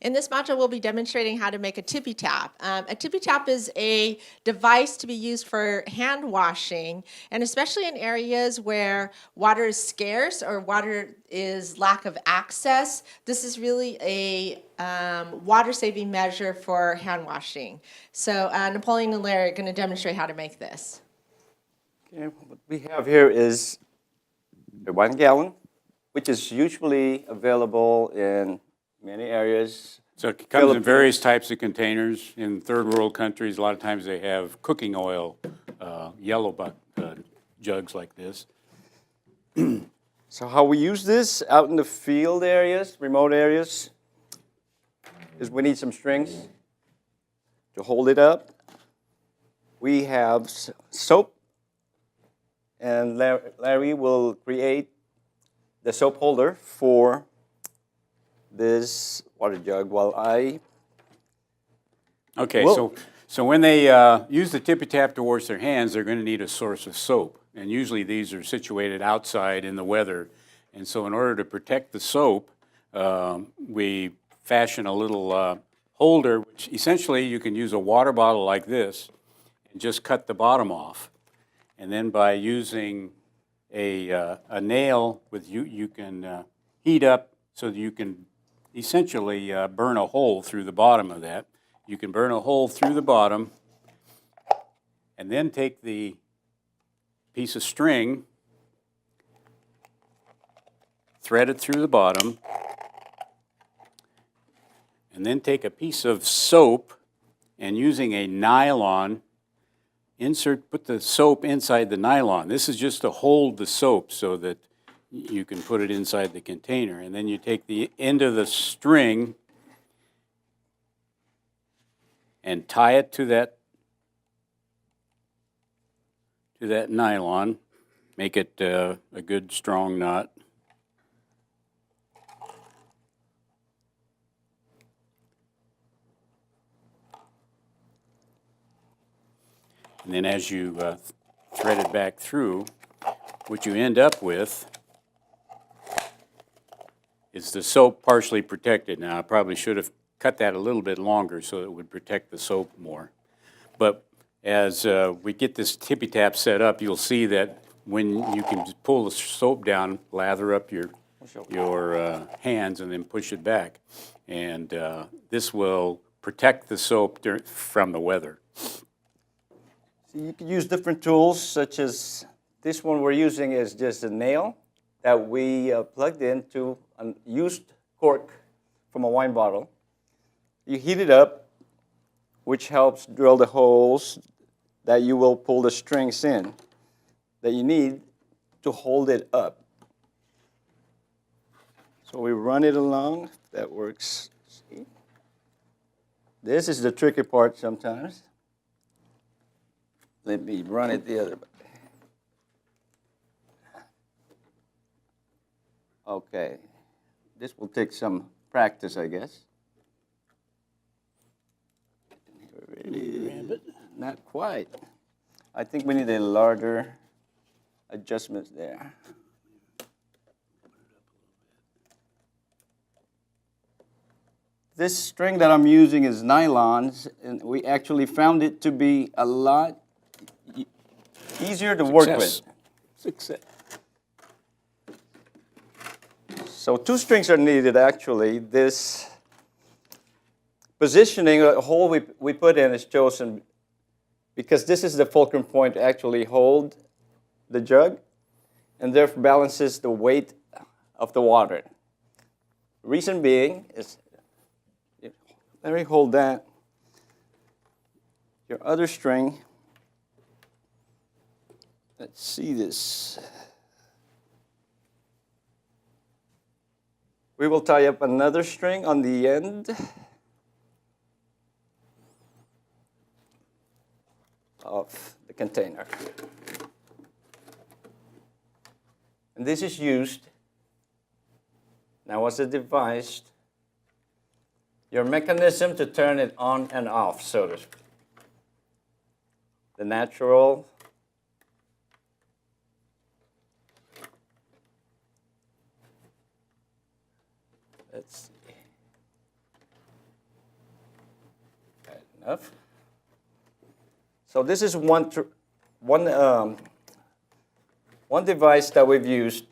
In this module, we'll be demonstrating how to make a tippy tap. A tippy tap is a device to be used for hand washing, and especially in areas where water is scarce or water is lack of access. This is really a water-saving measure for hand washing. So Napoleon and Larry are going to demonstrate how to make this. Okay, what we have here is a 1 gallon, which is usually available in many areas. So it comes in various types of containers. In third world countries, a lot of times they have cooking oil, yellow jugs like this. So how we use this out in the field areas, remote areas, is we need some strings to hold it up. We have soap, and Larry will create the soap holder for this water jug while I... Okay, so when they use the tippy tap to wash their hands, they're going to need a source of soap. And usually these are situated outside in the weather. And so in order to protect the soap, we fashion a little holder, which essentially you can use a water bottle like this and just cut the bottom off. And then by using a nail, you can heat up so that you can essentially burn a hole through the bottom of that. You can burn a hole through the bottom and then take the piece of string, thread it through the bottom, and then take a piece of soap and using a nylon, put the soap inside the nylon. This is just to hold the soap so that you can put it inside the container. And then you take the end of the string and tie it to that nylon. Make it a good strong knot. And then as you thread it back through, what you end up with is the soap partially protected. Now, I probably should have cut that a little bit longer so it would protect the soap more. But as we get this tippy tap set up, you'll see that when you can just pull the soap down, lather up your hands and then push it back. And this will protect the soap from the weather. So you can use different tools, such as this one we're using is just a nail that we plugged into a used cork from a wine bottle. You heat it up, which helps drill the holes that you will pull the strings in that you need to hold it up. So we run it along. That works. See? This is the tricky part sometimes. Let me run it the other way. Okay. This will take some practice, I guess. Really, not quite. I think we need a larger adjustment there. This string that I'm using is nylons, and we actually found it to be a lot easier to work with. Success. So 2 strings are needed, actually. This positioning, the hole we put in is chosen because this is the fulcrum point to actually hold the jug and therefore balances the weight of the water. Reason being is, let me hold that. Your other string, let's see this. We will tie up another string on the end of the container. And this is used, now as a device, your mechanism to turn it on and off, so to speak. The natural let's see. enough. So this is one device that we've used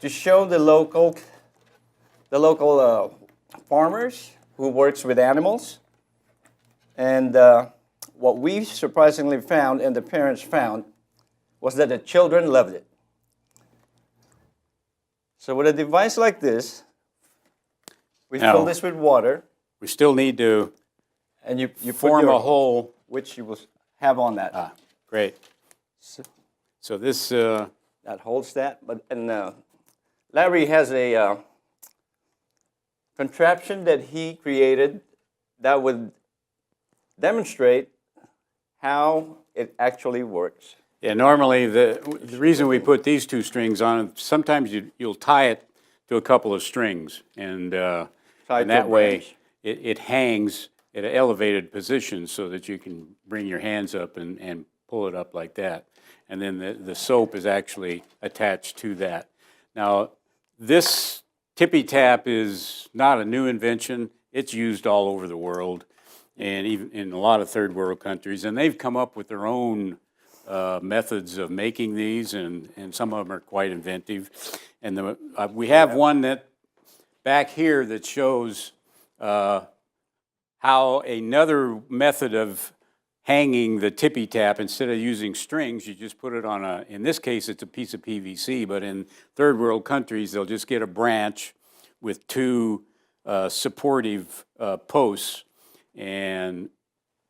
to show the local farmers who works with animals. And what we surprisingly found and the parents found was that the children loved it. So with a device like this, we Now, fill this with water, We still need to and you form put your a hole. which you will have on that. Great. So this, That holds that. Larry has a contraption that he created that would demonstrate how it actually works. yeah, normally the reason we put these two strings on, sometimes you'll tie it to a couple of strings, and Tie it to that a way branch. it hangs at an elevated position so that you can bring your hands up and pull it up like that. And then the soap is actually attached to that. Now, this Tippy Tap is not a new invention. It's used all over the world, and even in a lot of third world countries. And they've come up with their own methods of making these, and some of them are quite inventive. And we have one that back here that shows how another method of hanging the Tippy Tap, instead of using strings, you just put it on in this case it's a piece of PVC, but in third world countries they'll just get a branch with two supportive posts and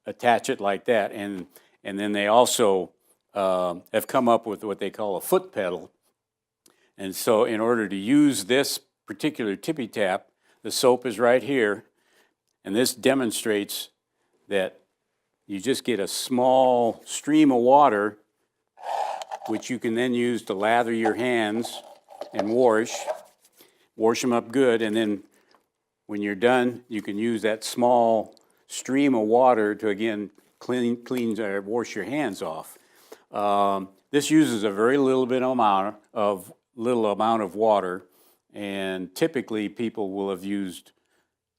attach it like that. And then they also have come up with what they call a foot pedal. And so in order to use this particular Tippy Tap, the soap is right here, and this demonstrates that you just get a small stream of water, which you can then use to lather your hands and wash them up good, and then when you're done, you can use that small stream of water to again wash your hands off. This uses a very little amount of water, and typically people will have used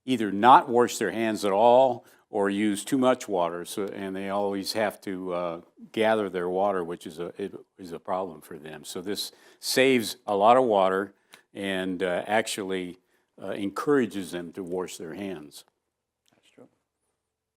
either not wash their hands at all or use too much water, and they always have to gather their water, which is a problem for them. So this saves a lot of water and actually encourages them to wash their hands.